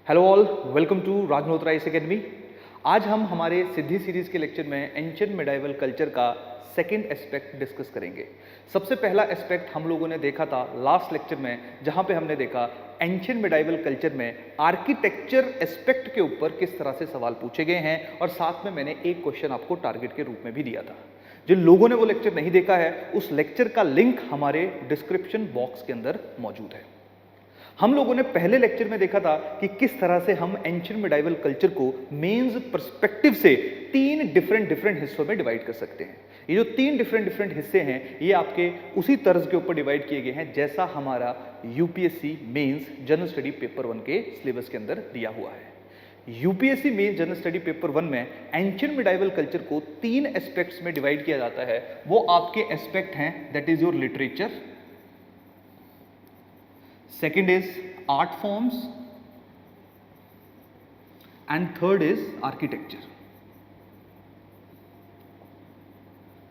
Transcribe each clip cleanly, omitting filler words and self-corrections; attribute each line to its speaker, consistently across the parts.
Speaker 1: Hello all, welcome to Raj Malhotra IAS academy. आज हम हमारे सिद्धि सीरीज के लेक्चर में एंशिएंट मिडाइवल कल्चर का सेकंड एस्पेक्ट डिस्कस करेंगे। सबसे पहला एस्पेक्ट हम लोगों ने देखा था लास्ट लेक्चर में, जहां पे हमने देखा एंशिएंट मिडाइवल कल्चर में आर्किटेक्चर एस्पेक्ट के ऊपर किस तरह से सवाल पूछे गए हैं, और साथ में मैंने एक क्वेश्चन आपको टारगेट के रूप में भी दिया था। जिन लोगों ने वो लेक्चर नहीं देखा है, उस लेक्चर का लिंक हमारे डिस्क्रिप्शन बॉक्स के अंदर मौजूद है। हम लोगों ने पहले लेक्चर में देखा था कि किस तरह से हम एंशिएंट मिडाइवल कल्चर को मेंस पर्सपेक्टिव से तीन डिफरेंट हिस्सों में डिवाइड कर सकते हैं। ये जो तीन डिफरेंट हिस्से हैं, ये आपके उसी तर्ज के ऊपर डिवाइड किए गए हैं जैसा हमारा UPSC mains general study paper 1 के सिलेबस के अंदर दिया हुआ है। UPSC mains general study paper 1 में एंशिएंट मिडाइवल कल्चर को तीन एस्पेक्ट्स में डिवाइड किया जाता है। वो आपके एस्पेक्ट हैं, that is your literature, second is art forms and third is architecture।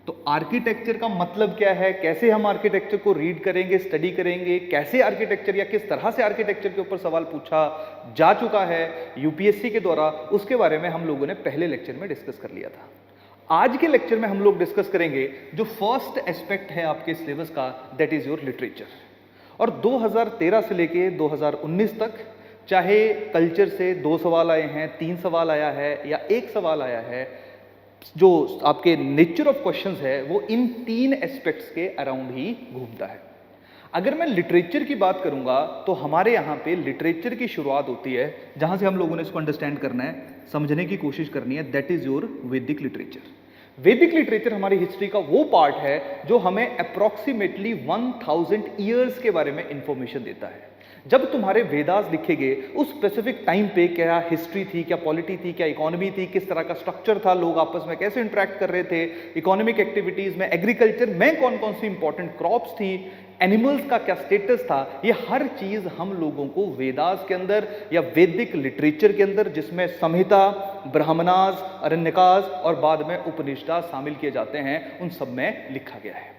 Speaker 1: तो आर्किटेक्चर का मतलब क्या है, कैसे हम आर्किटेक्चर को रीड करेंगे, स्टडी करेंगे, कैसे आर्किटेक्चर या किस तरह से आर्किटेक्चर के ऊपर सवाल पूछा जा चुका है यूपीएससी के द्वारा, उसके बारे में हम लोगों ने पहले लेक्चर में डिस्कस कर लिया था। आज के लेक्चर में हम लोग डिस्कस करेंगे जो फर्स्ट एस्पेक्ट है आपके सिलेबस का, दैट इज योर लिटरेचर। और 2013 से लेके 2019 तक चाहे कल्चर से 2 सवाल आए हैं, 3 सवाल आया है या 1 सवाल आया है, जो आपके नेचर ऑफ क्वेश्चंस है वो इन तीन एस्पेक्ट्स के अराउंड ही घूमता है। अगर मैं लिटरेचर की बात करूंगा तो हमारे यहाँ पे लिटरेचर की शुरुआत होती है जहां से हम लोगों ने इसको अंडरस्टैंड करना है, समझने की कोशिश करनी है, दैट इज योर वैदिक लिटरेचर। वैदिक लिटरेचर हमारी हिस्ट्री का वो पार्ट है जो हमें अप्रोक्सीमेटली 1000 ईयर्स के बारे में इंफॉर्मेशन देता है। जब तुम्हारे वेदास लिखे गए उस स्पेसिफिक टाइम पे क्या हिस्ट्री थी, क्या पॉलिटी थी, क्या इकोनॉमी थी, किस तरह का स्ट्रक्चर था, लोग आपस में कैसे इंटरेक्ट कर रहे थे, इकोनॉमिक एक्टिविटीज में, एग्रीकल्चर में कौन कौन सी इंपॉर्टेंट क्रॉप्स थी, एनिमल्स का क्या स्टेटस था, ये हर चीज हम लोगों को वेदास के अंदर या वैदिक लिटरेचर के अंदर, जिसमें संहिता, ब्राह्मणास, अरण्यकास और बाद में उपनिषदास शामिल किए जाते हैं, उन सब में लिखा गया है।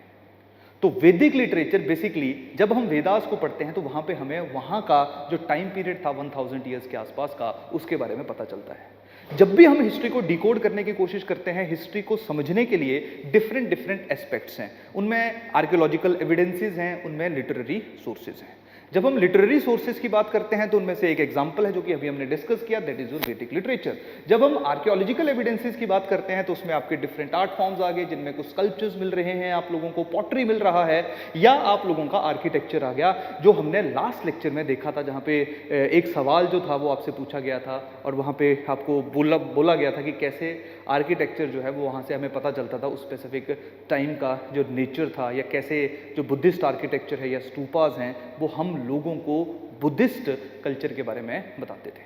Speaker 1: तो वैदिक लिटरेचर बेसिकली जब हम वेदास को पढ़ते हैं तो वहां पे हमें वहां का जो टाइम पीरियड था 1000 ईयर्स के आसपास का, उसके बारे में पता चलता है। जब भी हम हिस्ट्री को डिकोड करने की कोशिश करते हैं, हिस्ट्री को समझने के लिए डिफरेंट एस्पेक्ट्स हैं। उनमें आर्कियोलॉजिकल एविडेंसेस हैं, उनमें लिटरेरी सोर्सेज हैं। जब हम लिटरेरी सोर्सेज की बात करते हैं तो उनमें से एक एग्जांपल है जो कि अभी हमने डिस्कस किया, दैट इज योर वैदिक लिटरेचर। जब हम आर्कियोलॉजिकल एविडेंसेस की बात करते हैं तो उसमें आपके डिफरेंट आर्ट फॉर्म्स आ गए, जिनमें कुछ स्कल्पचर्स मिल रहे हैं, आप लोगों को पॉटरी मिल रहा है, या आप लोगों का आर्किटेक्चर आ गया, जो हमने लास्ट लेक्चर में देखा था, जहाँ पे एक सवाल जो था वो आपसे पूछा गया था और वहाँ पे आपको बोला गया था कि कैसे आर्किटेक्चर जो है वो वहाँ से हमें पता चलता था उस स्पेसिफिक टाइम का जो नेचर था, या कैसे जो बुद्धिस्ट आर्किटेक्चर है या स्तूपास हैं वो हम लोगों को बुद्धिस्ट कल्चर के बारे में बताते थे।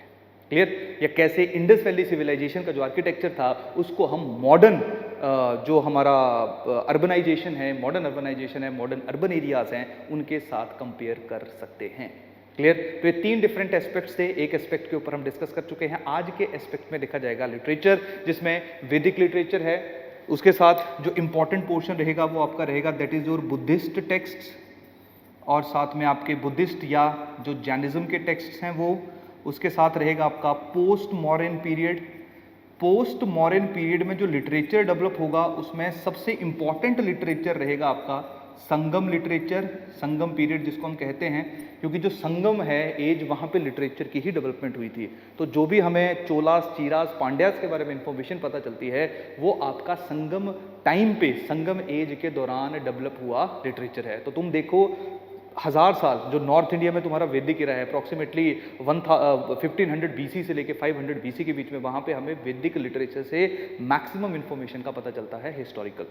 Speaker 1: क्लियर? या कैसे इंडस वैली सिविलाइजेशन का जो आर्किटेक्चर था उसको हम मॉडर्न जो हमारा अर्बनाइजेशन है, मॉडर्न अर्बनाइजेशन है, मॉडर्न अर्बन एरियाज हैं, उनके साथ कंपेयर कर सकते हैं। क्लियर? तो ये तीन डिफरेंट एस्पेक्ट्स थे। एक एस्पेक्ट के ऊपर हम डिस्कस कर चुके हैं। आज के एस्पेक्ट में देखा जाएगा लिटरेचर, जिसमें वैदिक लिटरेचर है, उसके साथ जो इंपॉर्टेंट पोर्शन रहेगा वो आपका रहेगा that is your Buddhist text, और साथ में आपके बुद्धिस्ट या जो जैनिज्म के टेक्स्ट्स हैं वो, उसके साथ रहेगा आपका post modern period. Post modern period में जो लिटरेचर डेवलप होगा उसमें सबसे इंपॉर्टेंट लिटरेचर रहेगा आपका संगम लिटरेचर, संगम पीरियड जिसको हम कहते हैं, क्योंकि जो संगम है एज, वहाँ पे लिटरेचर की ही डेवलपमेंट हुई थी। तो जो भी हमें चोलास, चीरास, पांड्यास के बारे में इंफॉर्मेशन पता चलती है वो आपका संगम टाइम पे, संगम एज के दौरान डेवलप हुआ लिटरेचर है। तो तुम देखो 1000 साल जो नॉर्थ इंडिया में तुम्हारा वैदिक एरा है, अप्रॉक्सीमेटली 1500 बीसी से लेके 500 बीसी के बीच में, वहाँ पे हमें वैदिक लिटरेचर से मैक्सिमम इंफॉर्मेशन का पता चलता है हिस्टोरिकल।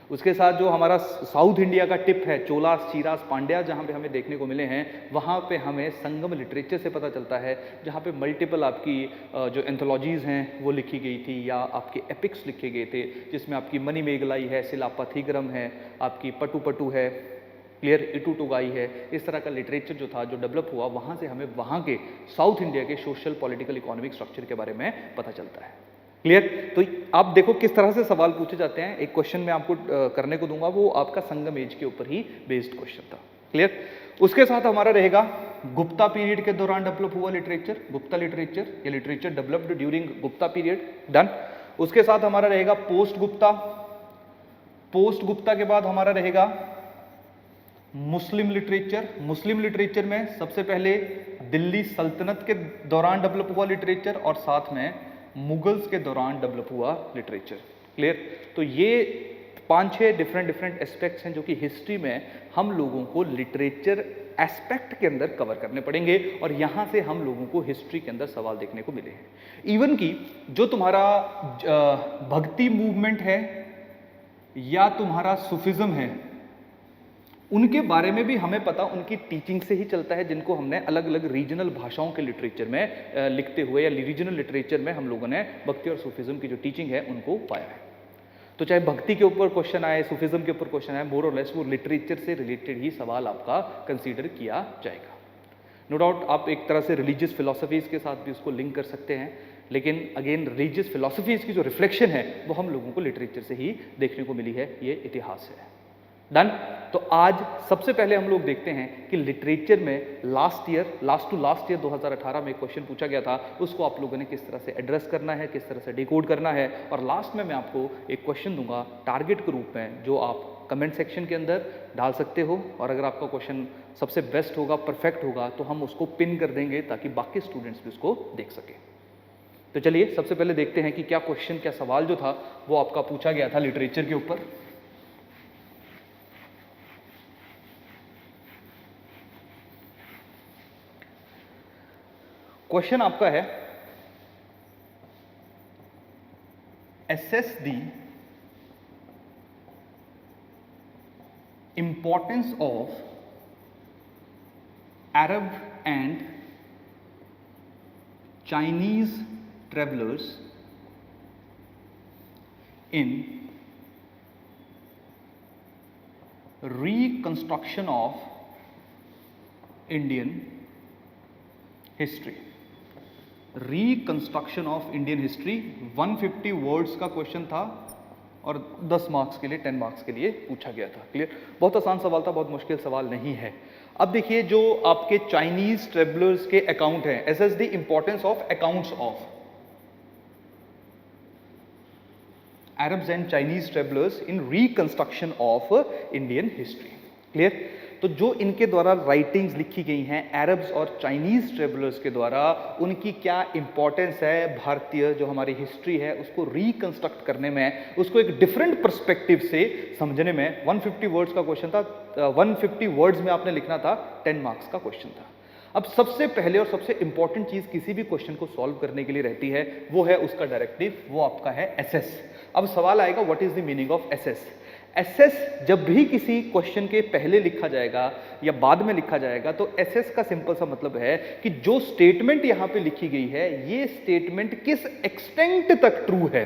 Speaker 1: उसके साथ जो हमारा साउथ इंडिया का टिप है, चोलास, चीरास, पांड्या, जहाँ पे हमें देखने को मिले हैं, वहाँ पे हमें संगम लिटरेचर से पता चलता है, जहाँ पे मल्टीपल आपकी जो एंथोलॉजीज़ हैं वो लिखी गई थी, या आपके एपिक्स लिखे गए थे, जिसमें आपकी मणिमेगलाई है, शिलापथिग्रम है, आपकी पटु है, क्लियर, इटुटुगाई है। इस तरह का लिटरेचर जो था, जो डेवलप हुआ, वहाँ से हमें वहाँ के साउथ इंडिया के सोशल, पॉलिटिकल, इकोनॉमिक स्ट्रक्चर के बारे में पता चलता है। क्लियर? तो आप देखो किस तरह से सवाल पूछे जाते हैं। एक क्वेश्चन मैं आपको करने को दूंगा, वो आपका संगम एज के ऊपर ही बेस्ड क्वेश्चन था। क्लियर? उसके साथ हमारा रहेगा गुप्ता पीरियड के दौरान डेवलप हुआ लिटरेचर, गुप्ता लिटरेचर, या literature developed during Gupta period, done. उसके साथ हमारा रहेगा पोस्ट गुप्ता, पोस्ट गुप्ता के बाद हमारा रहेगा मुस्लिम लिटरेचर। मुस्लिम लिटरेचर में सबसे पहले दिल्ली सल्तनत के दौरान डेवलप हुआ लिटरेचर और साथ में मुगल्स के दौरान डेवलप हुआ लिटरेचर, क्लियर। तो ये 5-6 डिफरेंट एस्पेक्ट्स हैं जो कि हिस्ट्री में हम लोगों को लिटरेचर एस्पेक्ट के अंदर कवर करने पड़ेंगे और यहाँ से हम लोगों को हिस्ट्री के अंदर सवाल देखने को मिले हैं। इवन कि जो तुम्हारा भक्ति मूवमेंट है या तुम्हारा सूफिज्म है, उनके बारे में भी हमें पता उनकी टीचिंग से ही चलता है, जिनको हमने अलग अलग रीजनल भाषाओं के लिटरेचर में लिखते हुए या रीजनल लिटरेचर में हम लोगों ने भक्ति और सूफिज्म की जो टीचिंग है उनको पाया है। तो चाहे भक्ति के ऊपर क्वेश्चन आए, सूफिज्म के ऊपर क्वेश्चन आए, मोर और लेस वो लिटरेचर से रिलेटेड ही सवाल आपका कंसीडर किया जाएगा। नो डाउट आप एक तरह से रिलीजियस फिलोसफीज के साथ भी उसको लिंक कर सकते हैं, लेकिन अगेन रिलीजियस फिलोसफीज की जो रिफ्लेक्शन है वो हम लोगों को लिटरेचर से ही देखने को मिली है, ये इतिहास है। डन। तो आज सबसे पहले हम लोग देखते हैं कि लिटरेचर में लास्ट टू लास्ट ईयर 2018 में एक क्वेश्चन पूछा गया था, उसको आप लोगों ने किस तरह से एड्रेस करना है, किस तरह से डिकोड करना है, और लास्ट में मैं आपको एक क्वेश्चन दूंगा टारगेट के रूप में जो आप कमेंट सेक्शन के अंदर डाल सकते हो, और अगर आपका क्वेश्चन सबसे बेस्ट होगा, परफेक्ट होगा, तो हम उसको पिन कर देंगे ताकि बाकी स्टूडेंट्स भी उसको देख सकें। तो चलिए सबसे पहले देखते हैं कि क्या क्वेश्चन, क्या सवाल जो था वो आपका पूछा गया था लिटरेचर के ऊपर। क्वेश्चन आपका है, assess the importance of Arab and Chinese travelers in reconstruction of Indian history। Reconstruction of Indian history 150 words का क्वेश्चन था और 10 मार्क्स के लिए, 10 मार्क्स के लिए पूछा गया था, क्लियर। बहुत आसान सवाल था, बहुत मुश्किल सवाल नहीं है। अब देखिए जो आपके चाइनीज ट्रेवलर्स के अकाउंट हैं, assess the importance of accounts of Arabs and Chinese travellers in reconstruction of Indian history, clear. तो जो इनके द्वारा राइटिंग्स लिखी गई हैं अरब्स और चाइनीज ट्रेवलर्स के द्वारा, उनकी क्या इंपॉर्टेंस है भारतीय जो हमारी हिस्ट्री है उसको रिकंस्ट्रक्ट करने में, उसको एक डिफरेंट पर्सपेक्टिव से समझने में। 150 वर्ड्स का क्वेश्चन था, 150 वर्ड्स में आपने लिखना था, 10 मार्क्स का क्वेश्चन था। अब सबसे पहले और सबसे इंपॉर्टेंट चीज किसी भी क्वेश्चन को सॉल्व करने के लिए रहती है, वो है उसका डायरेक्टिव, वो आपका है एसेस। अब सवाल आएगा what is the meaning of assess. Assess जब भी किसी क्वेश्चन के पहले लिखा जाएगा या बाद में लिखा जाएगा, तो एसेस का सिंपल सा मतलब है कि जो स्टेटमेंट यहां पे लिखी गई है, ये स्टेटमेंट किस एक्सटेंट तक ट्रू है।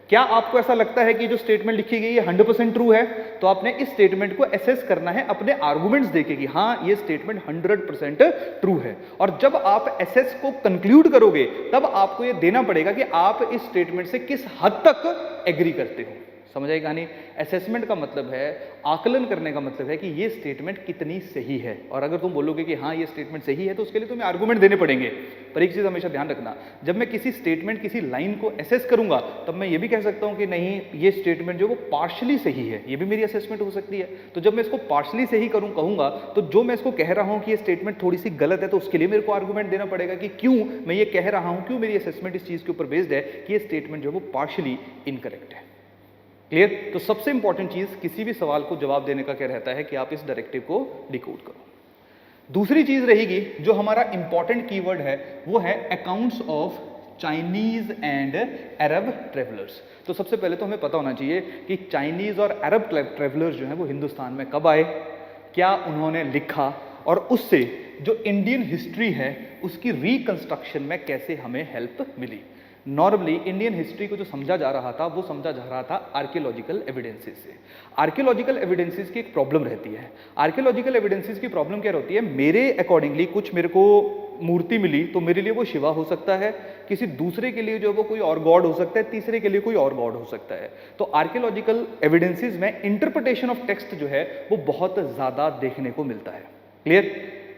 Speaker 1: क्या आपको ऐसा लगता है कि जो स्टेटमेंट लिखी गई है 100% ट्रू है, तो आपने इस स्टेटमेंट को एसेस करना है अपने आर्गुमेंट्स देके कि हाँ ये स्टेटमेंट 100% ट्रू है। और जब आप एसेस को कंक्लूड करोगे, तब आपको ये देना पड़ेगा कि आप इस स्टेटमेंट से किस हद तक एग्री करते हो। समझ आई कहानी। असेसमेंट का मतलब है, आकलन करने का मतलब है कि ये स्टेटमेंट कितनी सही है, और अगर तुम बोलोगे कि हाँ ये स्टेटमेंट सही है, तो उसके लिए तुम्हें आर्गुमेंट देने पड़ेंगे। पर एक चीज हमेशा ध्यान रखना, जब मैं किसी स्टेटमेंट, किसी लाइन को एसेस करूंगा, तब मैं ये भी कह सकता हूं कि नहीं ये स्टेटमेंट जो वो पार्शली सही है, ये भी मेरी असेसमेंट हो सकती है। तो जब मैं इसको पार्शली सही कहूंगा, तो जो मैं इसको कह रहा हूं कि ये स्टेटमेंट थोड़ी सी गलत है, तो उसके लिए मेरे को आर्गुमेंट देना पड़ेगा कि क्यों मैं ये कह रहा हूं, क्यों मेरी असेसमेंट इस चीज के ऊपर बेस्ड है कि ये स्टेटमेंट जो वो पार्शली इनकरेक्ट है, क्लियर। तो सबसे इंपॉर्टेंट चीज किसी भी सवाल को जवाब देने का क्या रहता है कि आप इस डायरेक्टिव को डिकोड करो। दूसरी चीज रहेगी जो हमारा इंपॉर्टेंट कीवर्ड है, वो है accounts of Chinese and Arab travellers. तो सबसे पहले तो हमें पता होना चाहिए कि चाइनीज और अरब ट्रेवलर्स जो हैं वो हिंदुस्तान में कब आए, क्या उन्होंने लिखा, और उससे जो इंडियन हिस्ट्री है उसकी रिकंस्ट्रक्शन में कैसे हमें हेल्प मिली। नॉर्मली इंडियन हिस्ट्री को जो समझा जा रहा था, वो समझा जा रहा था आर्कियोलॉजिकल एविडेंसेस से। आर्कियोलॉजिकल एविडेंसेस की एक प्रॉब्लम रहती है। आर्कियोलॉजिकल एविडेंसेस की प्रॉब्लम क्या होती है, मेरे अकॉर्डिंगली कुछ मेरे को मूर्ति मिली तो मेरे लिए वो शिवा हो सकता है, किसी दूसरे के लिए जो वो कोई और गॉड हो सकता है, तीसरे के लिए कोई और गॉड हो सकता है। तो आर्कियोलॉजिकल एविडेंसेस में इंटरप्रिटेशन ऑफ टेक्स्ट जो है वो बहुत ज्यादा देखने को मिलता है, क्लियर।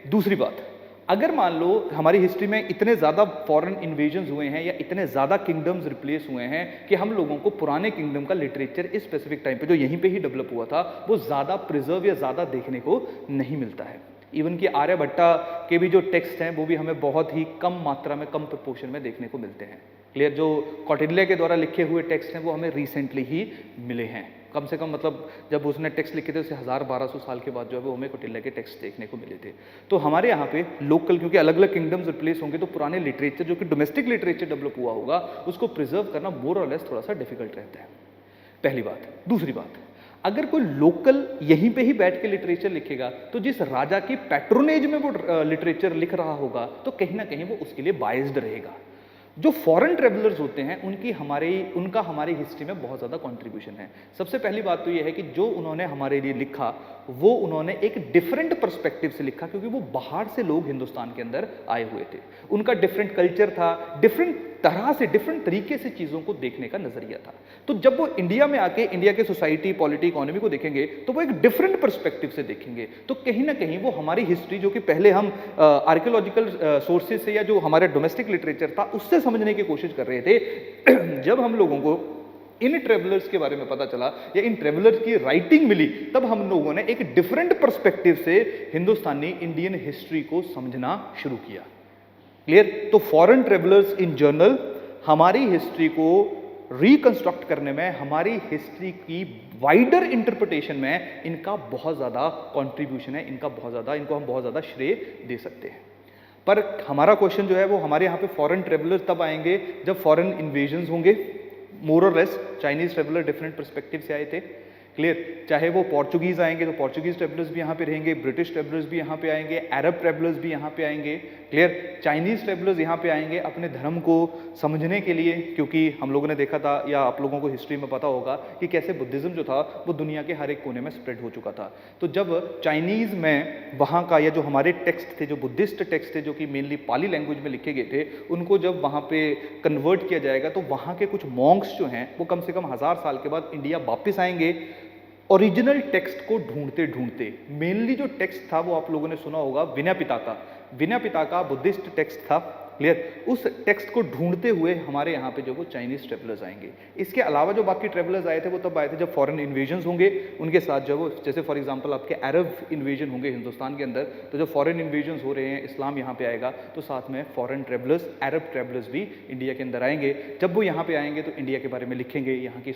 Speaker 1: दूसरी बात, अगर मान लो हमारी हिस्ट्री में इतने ज़्यादा फॉरेन इन्वेजन्स हुए हैं या इतने ज़्यादा किंगडम्स रिप्लेस हुए हैं कि हम लोगों को पुराने किंगडम का लिटरेचर इस स्पेसिफिक टाइम पे जो यहीं पे ही डेवलप हुआ था वो ज़्यादा प्रिजर्व या ज़्यादा देखने को नहीं मिलता है। इवन कि आर्यभट्टा के भी जो टेक्स्ट हैं वो भी हमें बहुत ही कम मात्रा में, कम प्रपोर्शन में देखने को मिलते हैं। क्लियर? जो कौटिल्य के द्वारा लिखे हुए टेक्स्ट हैं वो हमें रिसेंटली ही मिले हैं, कम से कम मतलब जब उसने टेक्स्ट लिखे थे उससे 1000-1200 साल के बाद जो है वो हमें कौटिल्य के टेक्स्ट देखने को मिले थे। तो हमारे यहाँ पे लोकल, क्योंकि अलग अलग किंगडम्स रिप्लेस होंगे तो पुराने लिटरेचर जो कि डोमेस्टिक लिटरेचर डेवलप हुआ होगा उसको प्रिजर्व करना मोर और लेस थोड़ा सा डिफिकल्ट रहता है, पहली बात। दूसरी बात, अगर कोई लोकल यहीं पे ही बैठ के लिटरेचर लिखेगा तो जिस राजा की पैट्रोनेज में वो लिटरेचर लिख रहा होगा तो कहीं ना कहीं वो उसके लिए बाइस्ड रहेगा। जो फॉरेन ट्रेवलर्स होते हैं उनका हमारी हिस्ट्री में बहुत ज़्यादा कंट्रीब्यूशन है। सबसे पहली बात तो ये है कि जो उन्होंने हमारे लिए लिखा वो उन्होंने एक डिफरेंट पर्सपेक्टिव से लिखा, क्योंकि वो बाहर से लोग हिंदुस्तान के अंदर आए हुए थे, उनका डिफरेंट कल्चर था, डिफरेंट तरह से, डिफरेंट तरीके से चीज़ों को देखने का नजरिया था। तो जब वो इंडिया में आके इंडिया के सोसाइटी, पॉलिटी, इकोनॉमी को देखेंगे तो वो एक डिफरेंट पर्सपेक्टिव से देखेंगे। तो कहीं ना कहीं वो हमारी हिस्ट्री जो कि पहले हम आर्कियोलॉजिकल सोर्सेज से या जो हमारे डोमेस्टिक लिटरेचर था उससे समझने की कोशिश कर रहे थे, जब हम लोगों को इन ट्रेवलर्स के बारे में पता चला या इन ट्रेवलर्स की राइटिंग मिली तब हम लोगों ने एक डिफरेंट पर्सपेक्टिव से हिंदुस्तानी इंडियन हिस्ट्री को समझना शुरू किया। क्लियर? तो फॉरेन ट्रेवलर्स इन जनरल हमारी हिस्ट्री को रिकंस्ट्रक्ट करने में, हमारी हिस्ट्री की वाइडर इंटरप्रिटेशन में इनका बहुत ज़्यादा कंट्रीब्यूशन है, इनको हम बहुत ज़्यादा श्रेय दे सकते हैं। पर हमारा क्वेश्चन जो है वो हमारे यहाँ पे फॉरेन ट्रेवलर्स तब आएंगे जब फॉरेन इन्वेजन्स होंगे। मोर और less Chinese traveller different perspective से आए थे। क्लियर? चाहे वो पोर्चुगीज आएंगे तो पोर्चुगीज ट्रेवलर्स भी यहाँ पे रहेंगे, ब्रिटिश ट्रेवलर्स भी यहाँ पे आएंगे, अरब ट्रेवलर्स भी यहाँ पे आएंगे। क्लियर? चाइनीज ट्रेवलर्स यहाँ पे आएंगे अपने धर्म को समझने के लिए, क्योंकि हम लोगों ने देखा था या आप लोगों को हिस्ट्री में पता होगा कि कैसे बुद्धिज्म जो था वो दुनिया के हर एक कोने में स्प्रेड हो चुका था। तो जब चाइनीज में वहाँ का या जो हमारे टेक्स्ट थे, जो बुद्धिस्ट टेक्स्ट थे जो कि मेनली पाली लैंग्वेज में लिखे गए थे, उनको जब वहाँ पे कन्वर्ट किया जाएगा तो वहाँ के कुछ मॉन्क्स जो हैं वो कम से कम 1000 साल के बाद इंडिया वापस आएंगे ओरिजिनल टेक्स्ट को ढूंढते ढूंढते। मेनली जो टेक्स्ट था वो आप लोगों ने सुना होगा विनय पिता का बुद्धिस्ट टेक्स्ट था। क्लियर? उस टेक्स्ट को ढूंढते हुए हमारे यहाँ पे जो वो चाइनीज ट्रेवलर्स आएंगे। इसके अलावा जो बाकी ट्रेवलर्स आए थे वो तब आए थे जब फॉरेन इन्वेजन्स होंगे, उनके साथ जो वो, जैसे फॉर एग्जांपल आपके अरब इन्वेजन होंगे हिंदुस्तान के अंदर, तो जब फॉरेन इन्वेजन्स हो रहे हैं, इस्लाम यहाँ पे आएगा, तो साथ में फॉरेन ट्रेवलर्स, अरब ट्रेवलर्स भी इंडिया के अंदर आएंगे। जब वो यहाँ पे आएंगे तो इंडिया के बारे में लिखेंगे, यहाँ की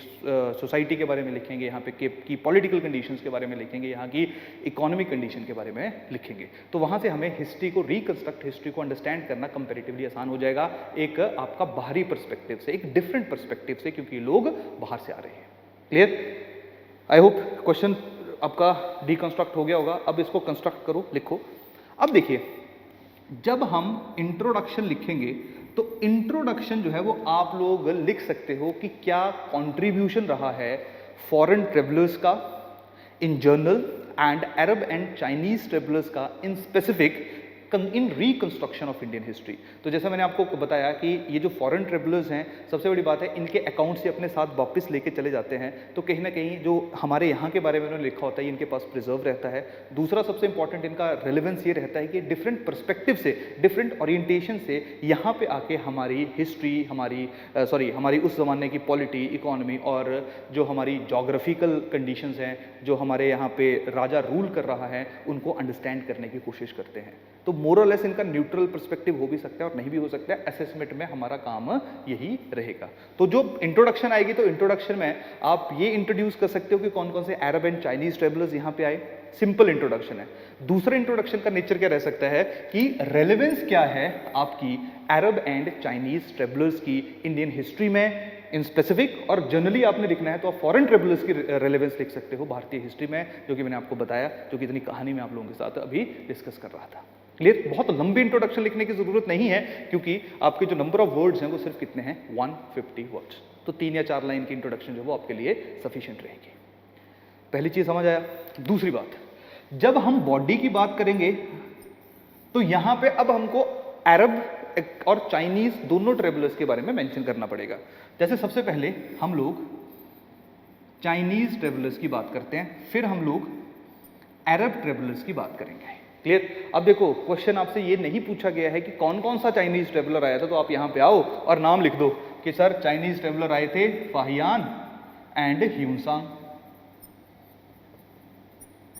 Speaker 1: सोसाइटी के बारे में लिखेंगे, यहाँ पे की पॉलिटिकल कंडीशंस के बारे में लिखेंगे, यहाँ की इकोनॉमिक कंडीशन के बारे में लिखेंगे। तो वहाँ से हमें हिस्ट्री को रिकंस्ट्रक्ट, हिस्ट्री को अंडरस्टैंड करना कंपेरेटिवली आसान हो जाएगा, एक आपका बाहरी पर्सपेक्टिव से, एक डिफरेंट पर्सपेक्टिव से, क्योंकि लोग बाहर से आ रहे हैं। क्लियर? आई होप क्वेश्चन आपका डिकंस्ट्रक्ट हो गया होगा। अब इसको कंस्ट्रक्ट करो, लिखो। अब देखिए, जब हम इंट्रोडक्शन लिखेंगे तो इंट्रोडक्शन जो है वो आप लोग लिख सकते हो कि क्या कंट्रीब्यूशन रहा है फॉरेन ट्रेवलर्स का in general and Arab and Chinese travellers का in specific in reconstruction of Indian history. तो जैसा मैंने आपको बताया कि ये जो फॉरेन ट्रेवलर्स हैं, सबसे बड़ी बात है इनके अकाउंट से अपने साथ वापस लेके चले जाते हैं, तो कहीं ना कहीं जो हमारे यहाँ के बारे में उन्होंने लिखा होता है इनके पास प्रिजर्व रहता है। दूसरा सबसे इंपॉर्टेंट इनका रेलेवेंस ये रहता है कि डिफरेंट पर्सपेक्टिव से, डिफरेंट ओरिएंटेशन से यहाँ पे आके हमारी हिस्ट्री, हमारी उस ज़माने की पॉलिटी, इकोनॉमी और जो हमारी जोग्राफिकल कंडीशंस हैं, जो हमारे यहाँ पे राजा रूल कर रहा है, उनको अंडरस्टैंड करने की कोशिश करते हैं। तो मोर और लेस इनका न्यूट्रल पर्सपेक्टिव हो भी सकता है और नहीं भी हो सकता है। असेसमेंट में हमारा काम यही रहेगा। तो जो इंट्रोडक्शन आएगी तो इंट्रोडक्शन में आप ये इंट्रोड्यूस कर सकते हो कि कौन कौन से अरब एंड चाइनीज ट्रेवलर्स यहाँ पे आए, सिंपल इंट्रोडक्शन है। दूसरे इंट्रोडक्शन का नेचर क्या रह सकता है कि रेलेवेंस क्या है आपकी अरब एंड चाइनीज ट्रेवलर्स की इंडियन हिस्ट्री में इन स्पेसिफिक, और जनरली आपने लिखना है तो आप फॉरेन ट्रेवलर्स की रेलेवेंस लिख सकते हो भारतीय हिस्ट्री में, जो कि मैंने आपको बताया, जो कि इतनी कहानी में आप लोगों के साथ अभी डिस्कस कर रहा था। क्लियर? बहुत लंबी इंट्रोडक्शन लिखने की जरूरत नहीं है, क्योंकि आपके जो नंबर ऑफ वर्ड्स हैं वो सिर्फ कितने हैं, 150 वर्ड्स। तो 3 या 4 लाइन की इंट्रोडक्शन जो वो आपके लिए सफिशिएंट रहेगी। पहली चीज समझ आया। दूसरी बात, जब हम बॉडी की बात करेंगे तो यहां पे अब हमको अरब और चाइनीज दोनों ट्रेवलर्स के बारे में मेंशन करना पड़ेगा। जैसे सबसे पहले हम लोग चाइनीज ट्रेवलर्स की बात करते हैं, फिर हम लोग अरब ट्रेवलर्स की बात करेंगे। क्लियर। अब देखो क्वेश्चन आपसे ये नहीं पूछा गया है कि कौन कौन सा चाइनीज ट्रेवलर आया था, तो आप यहाँ पे आओ और नाम लिख दो कि सर चाइनीज ट्रेवलर आए थे फाहियान एंड ह्यूनसांग,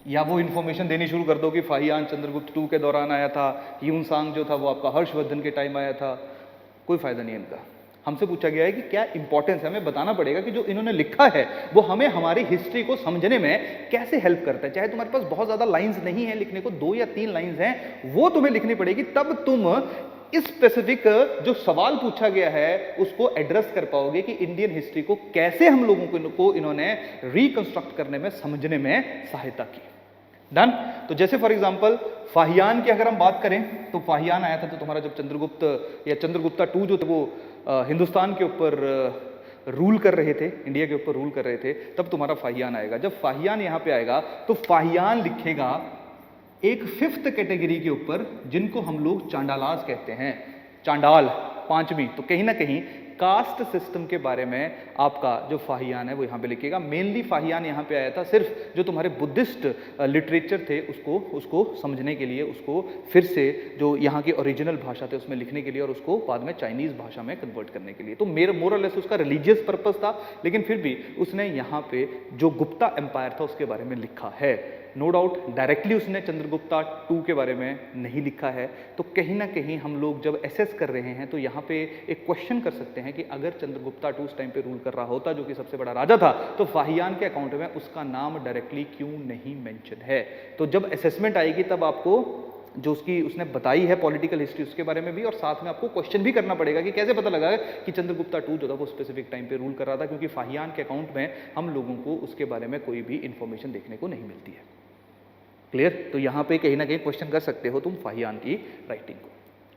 Speaker 1: या वो इन्फॉर्मेशन देनी शुरू कर दो कि फाहियान चंद्रगुप्त टू के दौरान आया था, ह्यूनसांग जो था वो आपका हर्षवर्धन के टाइम आया था। कोई फायदा नहीं है इनका। हमसे पूछा गया है कि क्या इंपॉर्टेंस है, हमें बताना पड़ेगा कि जो इन्होंने लिखा है वो हमें हमारी हिस्ट्री को समझने में कैसे हेल्प करता है। चाहे तुम्हारे पास बहुत ज्यादा लाइंस नहीं है लिखने को, 2 या 3 लाइंस हैं, वो तुम्हें लिखनी पड़ेगी, तब तुम इस स्पेसिफिक जो सवाल पूछा गया है उसको एड्रेस कर पाओगे कि इंडियन हिस्ट्री को कैसे हम लोगों को इन्होंने रिकंस्ट्रक्ट करने में, समझने में सहायता की। डन। तो जैसे फॉर एग्जांपल फाहियान की अगर हम बात करें तो फाहियान आया था तो तुम्हारा जब चंद्रगुप्त या चंद्रगुप्ता टू जो थे वो हिंदुस्तान के ऊपर रूल कर रहे थे, इंडिया के ऊपर रूल कर रहे थे, तब तुम्हारा फाहियान आएगा। जब फाहियान यहां पे आएगा तो फाहियान लिखेगा एक 5th कैटेगरी के ऊपर जिनको हम लोग चांडालाज कहते हैं, चांडाल 5वीं। तो कहीं ना कहीं कास्ट सिस्टम के बारे में आपका जो फाहियान है वो यहाँ पे लिखेगा। मेनली फाहियान यहाँ पे आया था सिर्फ जो तुम्हारे बुद्धिस्ट लिटरेचर थे उसको समझने के लिए, उसको फिर से जो यहाँ की ओरिजिनल भाषा थे उसमें लिखने के लिए, और उसको बाद में चाइनीज भाषा में कन्वर्ट करने के लिए। तो मेरा मोरलेस उसका रिलीजियस पर्पस था, लेकिन फिर भी उसने यहाँ पे जो गुप्ता एम्पायर था उसके बारे में लिखा है। नो डाउट डायरेक्टली उसने चंद्रगुप्ता टू के बारे में नहीं लिखा है। तो कहीं ना कहीं हम लोग जब एसेस कर रहे हैं तो यहाँ पे एक क्वेश्चन कर सकते हैं कि अगर चंद्रगुप्ता टू उस टाइम पे रूल कर रहा होता, जो कि सबसे बड़ा राजा था, तो फाहियान के अकाउंट में उसका नाम डायरेक्टली क्यों नहीं मेंशन है। तो जब असेसमेंट आएगी तब आपको जो उसने बताई है पॉलिटिकल हिस्ट्री उसके बारे में भी, और साथ में आपको क्वेश्चन भी करना पड़ेगा कि कैसे पता लगा कि चंद्रगुप्ता टू जो था वो स्पेसिफिक टाइम पे रूल कर रहा था, क्योंकि फाहियान के अकाउंट में हम लोगों को उसके बारे में कोई भी इंफॉर्मेशन देखने को नहीं मिलती है। क्लियर। तो यहाँ पे कहीं ना कहीं क्वेश्चन कर सकते हो तुम फाहियान की राइटिंग को।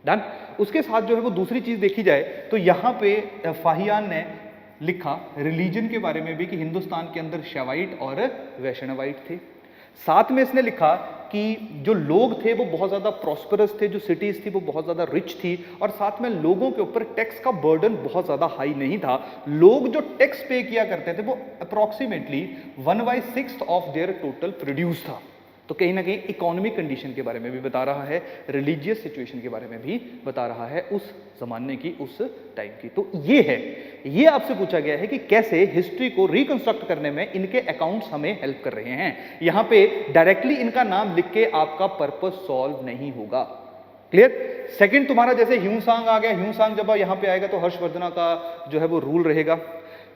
Speaker 1: डन। उसके साथ जो है वो दूसरी चीज देखी जाए तो यहाँ पे फाहियान ने लिखा रिलीजन के बारे में भी कि हिंदुस्तान के अंदर शैवाइट और वैष्णवाइट थे। साथ में इसने लिखा कि जो लोग थे वो बहुत ज्यादा प्रॉस्परस थे, जो सिटीज थी वो बहुत ज्यादा रिच थी, और साथ में लोगों के ऊपर टैक्स का बर्डन बहुत ज्यादा हाई नहीं था। लोग जो टैक्स पे किया करते थे वो approximately 1/6 of their total produce था। तो कहीं ना कहीं इकोनॉमिक कंडीशन के बारे में भी बता रहा है, रिलीजियस सिचुएशन के बारे में भी बता रहा है उस जमाने की, उस टाइम की। तो ये है, ये आपसे पूछा गया है कि कैसे हिस्ट्री को रिकंस्ट्रक्ट करने में इनके अकाउंट्स हमें हेल्प कर रहे हैं। यहां पे डायरेक्टली इनका नाम लिख के आपका पर्पस सॉल्व नहीं होगा। क्लियर। सेकंड तुम्हारा जैसे ह्यूनसांग आ गया, ह्यूनसांग जब यहां पे आएगा तो हर्षवर्धन का जो है वो रूल रहेगा।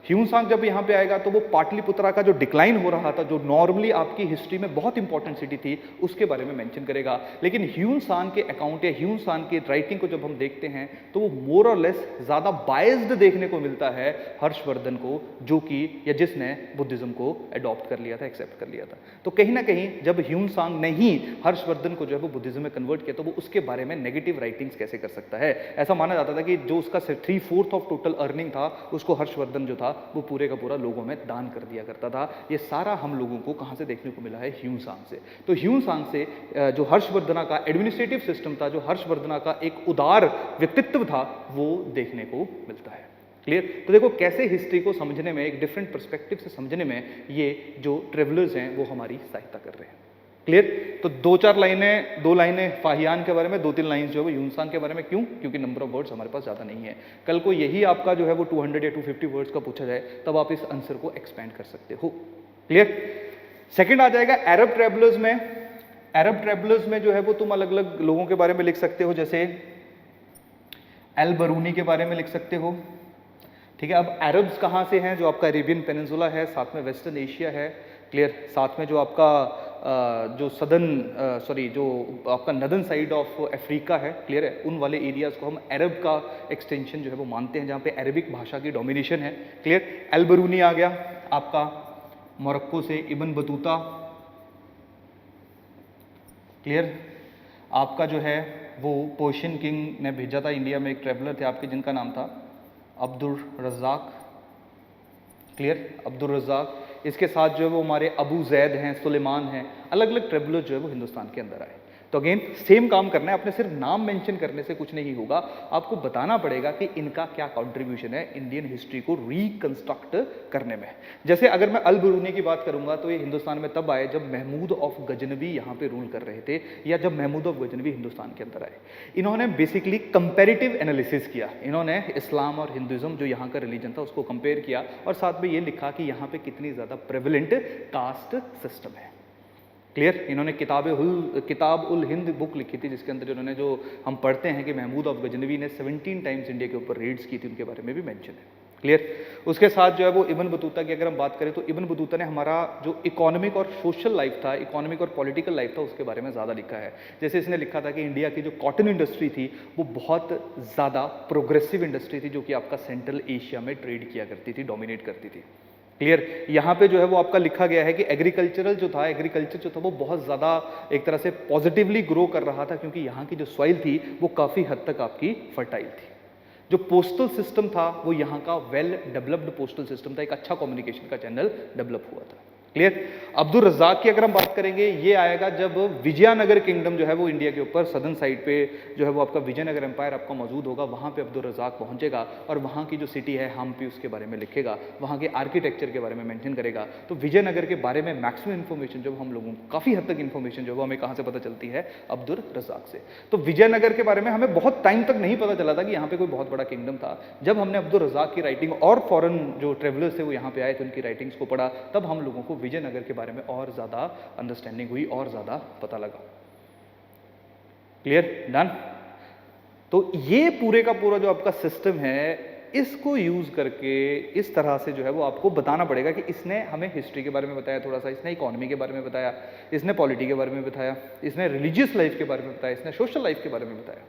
Speaker 1: ह्यूनसांग जब यहाँ पे आएगा तो वो पाटलिपुत्रा का जो डिक्लाइन हो रहा था, जो नॉर्मली आपकी हिस्ट्री में बहुत इंपॉर्टेंट सिटी थी, उसके बारे में मेंशन करेगा। लेकिन ह्यूनसांग के अकाउंट या ह्यूनसांग की राइटिंग को जब हम देखते हैं तो वो मोर और लेस ज़्यादा बायस्ड देखने को मिलता है हर्षवर्धन को, जो कि या जिसने बुद्धिज्म को अडॉप्ट कर लिया था, एक्सेप्ट कर लिया था। तो कहीं ना कहीं जब ह्यूनसांग ने ही हर्षवर्धन को जो है वो बुद्धिज्म में कन्वर्ट किया तो वो उसके बारे में नेगेटिव राइटिंग्स कैसे कर सकता है। ऐसा माना जाता था कि जो उसका 3/4 ऑफ टोटल अर्निंग था उसको हर्षवर्धन जो था वो पूरे का पूरा लोगों में दान कर दिया करता था। ये सारा हम लोगों को कहां से देखने को मिला है? ह्यूनसांग से। तो ह्यूनसांग से जो हर्षवर्धन का एडमिनिस्ट्रेटिव सिस्टम था, जो हर्षवर्धन का एक उदार व्यक्तित्व था, वो देखने को मिलता है। क्लियर। तो देखो कैसे हिस्ट्री को समझने में, एक डिफरेंट पर्सपेक्टिव से समझने में ये जो ट्रेवलर्स हैं वो हमारी सहायता कर रहे हैं। क्लियर। तो 2 लाइनें फाहियान के बारे में, 2-3 लाइन जो है वो ह्यूनसांग के बारे में। क्यों? क्योंकि नंबर ऑफ वर्ड्स हमारे पास ज़्यादा नहीं है। कल को यही आपका जो है वो 200 या 250 वर्ड्स का पूछा जाए तब आप इस आंसर को एक्सपेंड कर सकते हो। क्लियर। सेकंड आ जाएगा अरब ट्रेवलर्स में। अरब ट्रेवलर्स में जो है वो तुम अलग अलग लोगों के बारे में लिख सकते हो, जैसे अल बरूनी के बारे में लिख सकते हो। ठीक है। अब अरब्स कहाँ से हैं? जो आपका अरेबियन पेनिनसुला है, साथ में वेस्टर्न एशिया है। क्लियर। साथ में जो आपका जो जो आपका नदर्न साइड ऑफ अफ्रीका है, क्लियर है, उन वाले एरियाज को हम अरब का एक्सटेंशन जो है वो मानते हैं, जहाँ पे अरबिक भाषा की डोमिनेशन है। क्लियर। अल बरूनी आ गया आपका मोरक्को से, इब्न बतूता। क्लियर। आपका जो है वो पर्शियन किंग ने भेजा था इंडिया में, एक ट्रेवलर थे आपके जिनका नाम था अब्दुल रज़ाक। क्लियर। अब्दुल रज़ाक। इसके साथ जो है वो हमारे अबू जैद हैं, सुलेमान हैं, अलग अलग ट्रेवलर जो है वो हिंदुस्तान के अंदर आए। तो अगेन सेम काम करना है, आपने सिर्फ नाम मेंशन करने से कुछ नहीं होगा, आपको बताना पड़ेगा कि इनका क्या कंट्रीब्यूशन है इंडियन हिस्ट्री को रिकंस्ट्रक्ट करने में। जैसे अगर मैं अल बरूनी की बात करूंगा तो ये हिंदुस्तान में तब आए जब महमूद ऑफ गजनवी यहाँ पे रूल कर रहे थे, या जब महमूद ऑफ गजनवी हिंदुस्तान के अंदर आए। इन्होंने बेसिकली कंपेरेटिव एनालिसिस किया, इन्होंने इस्लाम और हिंदुइज्म जो यहाँ का रिलीजन था उसको कंपेयर किया, और साथ में ये लिखा कि यहाँ पे कितनी ज़्यादा प्रेवलेंट कास्ट सिस्टम है। क्लियर? इन्होंने किताब उल हिंद बुक लिखी थी, जिसके अंदर इन्होंने, जो हम पढ़ते हैं कि महमूद ऑफ गजनवी ने 17 टाइम्स इंडिया के ऊपर रेड्स की थी, उनके बारे में भी मेंशन है। क्लियर? उसके साथ जो है वो इब्न बतूता की अगर हम बात करें तो इब्न बतूता ने हमारा जो इकोनॉमिक और सोशल लाइफ था, इकोनॉमिक और पॉलिटिकल लाइफ था, उसके बारे में ज़्यादा लिखा है। जैसे इसने लिखा था कि इंडिया की जो कॉटन इंडस्ट्री थी वो बहुत ज़्यादा प्रोग्रेसिव इंडस्ट्री थी, जो कि आपका सेंट्रल एशिया में ट्रेड किया करती थी, डोमिनेट करती थी। क्लियर? यहाँ पे जो है वो आपका लिखा गया है कि एग्रीकल्चर जो था वो बहुत ज़्यादा एक तरह से पॉजिटिवली ग्रो कर रहा था, क्योंकि यहाँ की जो सॉइल थी वो काफ़ी हद तक आपकी फर्टाइल थी। जो पोस्टल सिस्टम था वो यहाँ का वेल डेवलप्ड पोस्टल सिस्टम था, एक अच्छा कम्युनिकेशन का चैनल डेवलप हुआ था। क्लियर? अब्दुल रज़ाक की अगर हम बात करेंगे, ये आएगा जब विजयनगर किंगडम जो है वो इंडिया के ऊपर सदर्न साइड पे जो है वो आपका विजयनगर एम्पायर आपका मौजूद होगा, वहाँ पे अब्दुल रज़ाक पहुँचेगा और वहाँ की जो सिटी है हम्पी उसके बारे में लिखेगा, वहाँ के आर्किटेक्चर के बारे में मेंशन करेगा। तो विजयनगर के बारे में मैक्सिमम इन्फॉर्मेशन जो हम लोगों को, काफ़ी हद तक इन्फॉर्मेशन जो है वो हमें कहाँ से पता चलती है? अब्दुल रज़ाक से। तो विजयनगर के बारे में हमें बहुत टाइम तक नहीं पता चला था कि यहाँ पे कोई बहुत बड़ा किंगडम था। जब हमने अब्दुल रज़ाक की राइटिंग और फॉरेन जो ट्रेवलर्स थे वो यहाँ पे आए थे, उनकी राइटिंग्स को पढ़ा, तब हम लोगों को विजयनगर के बारे में और ज़्यादा अंडरस्टैंडिंग हुई और ज़्यादा पता लगा। क्लियर? डन? तो ये पूरे का पूरा जो आपका सिस्टम है, इसको यूज़ करके इस तरह से जो है वो आपको बताना पड़ेगा कि इसने हमें हिस्ट्री के बारे में बताया थोड़ा सा, इसने इकोनॉमी के बारे में बताया, इसने पॉलिटी के बारे में बताया, इसने रिलीजियस लाइफ के बारे में बताया, इसने सोशल लाइफ के बारे में बताया।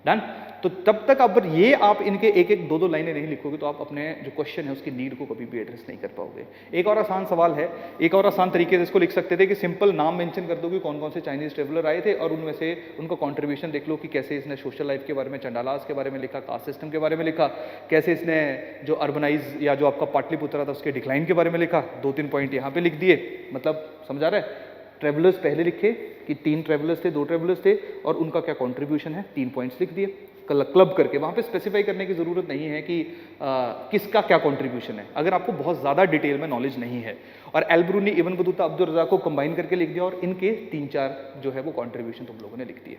Speaker 1: डन? तो तब तक अब ये आप इनके एक एक दो दो लाइनें नहीं लिखोगे तो आप अपने जो क्वेश्चन है उसकी नीड को कभी भी एड्रेस नहीं कर पाओगे। एक और आसान सवाल है, एक और आसान तरीके से इसको लिख सकते थे कि सिंपल नाम मेंशन कर दो कि कौन कौन से चाइनीज ट्रेवलर आए थे और उनमें से उनका कंट्रीब्यूशन देख लो कि कैसे इसने सोशल लाइफ के बारे में, चंडालास के बारे में लिखा, कास्ट सिस्टम के बारे में लिखा, कैसे इसने जो अर्बनाइज या जो आपका पाटलिपुत्रा था उसके डिक्लाइन के बारे में लिखा। 2-3 पॉइंट यहाँ पे लिख दिए, मतलब समझा रहा है? ट्रेवलर्स पहले लिखे कि 3 ट्रेवलर्स थे, 2 ट्रेवलर्स थे और उनका क्या कंट्रीब्यूशन है, 3 पॉइंट्स लिख दिए क्लब करके। वहाँ पे स्पेसिफाई करने की ज़रूरत नहीं है कि किसका क्या कंट्रीब्यूशन है, अगर आपको बहुत ज़्यादा डिटेल में नॉलेज नहीं है। और Al Biruni, Ibn Battuta, Abdul Razzaq को कंबाइन करके लिख दिया और इनके 3-4 जो है वो कंट्रीब्यूशन तुम लोगों ने लिख दिए।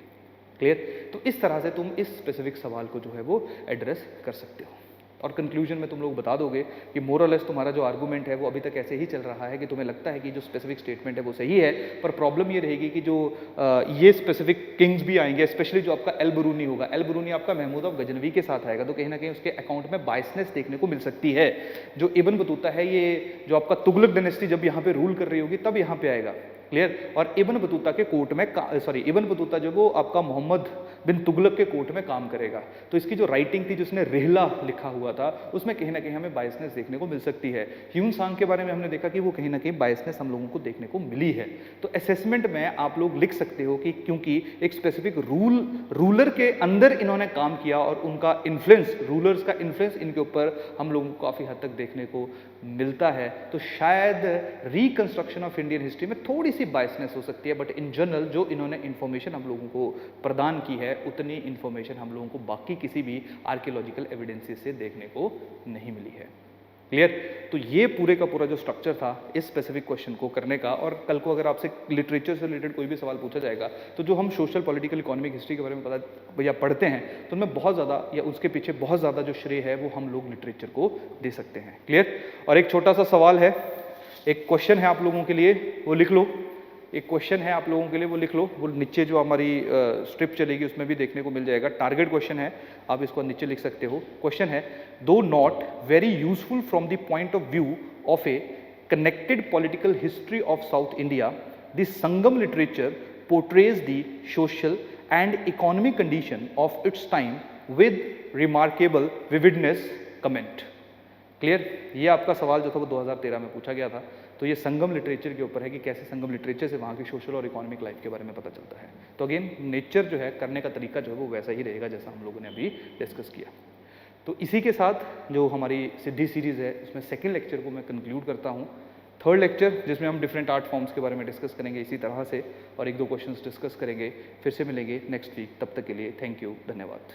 Speaker 1: क्लियर? तो इस तरह से तुम इस स्पेसिफिक सवाल को जो है वो एड्रेस कर सकते हो और कंक्लूजन में तुम लोग बता दोगे कि मोरलेस तुम्हारा जो आर्गूमेंट है वो अभी तक ऐसे ही चल रहा है कि तुम्हें लगता है कि जो स्पेसिफिक स्टेटमेंट है वो सही है, पर प्रॉब्लम ये रहेगी कि जो ये स्पेसिफिक किंग्स भी आएंगे, स्पेशली जो आपका अल बरूनी होगा, अल बरूनी आपका महमूद ऑफ गजनवी के साथ आएगा, तो कहीं ना कहीं उसके अकाउंट में बायसनेस देखने को मिल सकती है। जो इब्न बतूता है, ये जो आपका तुगलक डायनेस्टी जब यहाँ पे रूल कर रही होगी तब यहाँ पे आएगा। क्लियर? और इब्न बतूता के कोर्ट में, इब्न बतूता जो वो आपका मोहम्मद बिन तुगलक के कोर्ट में काम करेगा, तो इसकी जो राइटिंग थी जिसने रिहला लिखा हुआ था उसमें कहीं ना कहीं हमें बायसनेस देखने को मिल सकती है। ह्यून सांग के बारे में हमने देखा कि वो कहीं ना कहीं बायसनेस हम लोगों को देखने को मिली है। तो असेसमेंट में आप लोग लिख सकते हो कि क्योंकि एक स्पेसिफिक रूलर के अंदर इन्होंने काम किया और उनका इन्फ्लुएंस, रूलर्स का इन्फ्लुएंस इनके ऊपर हम लोगों को काफ़ी हद तक देखने को मिलता है, तो शायद रिकंस्ट्रक्शन ऑफ इंडियन हिस्ट्री में थोड़ी सी बायसनेस हो सकती है, बट इन जनरल जो इन्होंने इन्फॉर्मेशन हम लोगों को प्रदान की है उतनी इन्फॉर्मेशन हम लोगों को बाकी किसी भी आर्कियोलॉजिकल एविडेंसेस से देखने को नहीं मिली है। क्लियर? तो ये पूरे का पूरा जो स्ट्रक्चर था इस स्पेसिफिक क्वेश्चन को करने का, और कल को अगर आपसे लिटरेचर से रिलेटेड कोई भी सवाल पूछा जाएगा तो जो हम सोशल, पॉलिटिकल, इकोनॉमिक हिस्ट्री के बारे में पता या पढ़ते हैं तो उनमें बहुत ज़्यादा या उसके पीछे बहुत ज़्यादा जो श्रेय है वो हम लोग लिटरेचर को दे सकते हैं। क्लियर? और एक छोटा सा सवाल है, एक क्वेश्चन है आप लोगों के लिए, वो लिख लो। एक क्वेश्चन है आप लोगों के लिए, वो लिख लो। वो नीचे जो हमारी स्ट्रिप चलेगी उसमें भी देखने को मिल जाएगा। टारगेट क्वेश्चन है, आप इसको नीचे लिख सकते हो। क्वेश्चन है, दो not very useful from the point of view of A connected political history of south India, the Sangam literature portrays the social and economic condition of its time with remarkable vividness. Comment. Clear? ये आपका सवाल जो था वो 2013 में पूछा गया था। तो ये संगम लिटरेचर के ऊपर है कि कैसे संगम लिटरेचर से वहाँ की सोशल और इकोनॉमिक लाइफ के बारे में पता चलता है। तो अगेन नेचर जो है करने का तरीका जो है वो वैसा ही रहेगा जैसा हम लोगों ने अभी डिस्कस किया। तो इसी के साथ जो हमारी सिद्धि सीरीज़ है उसमें सेकेंड लेक्चर को मैं कंक्लूड करता हूँ। थर्ड लेक्चर जिसमें हम डिफरेंट आर्ट फॉर्म्स के बारे में डिस्कस करेंगे इसी तरह से, और एक दो क्वेश्चंस डिस्कस करेंगे। फिर से मिलेंगे नेक्स्ट वीक, तब तक के लिए थैंक यू, धन्यवाद।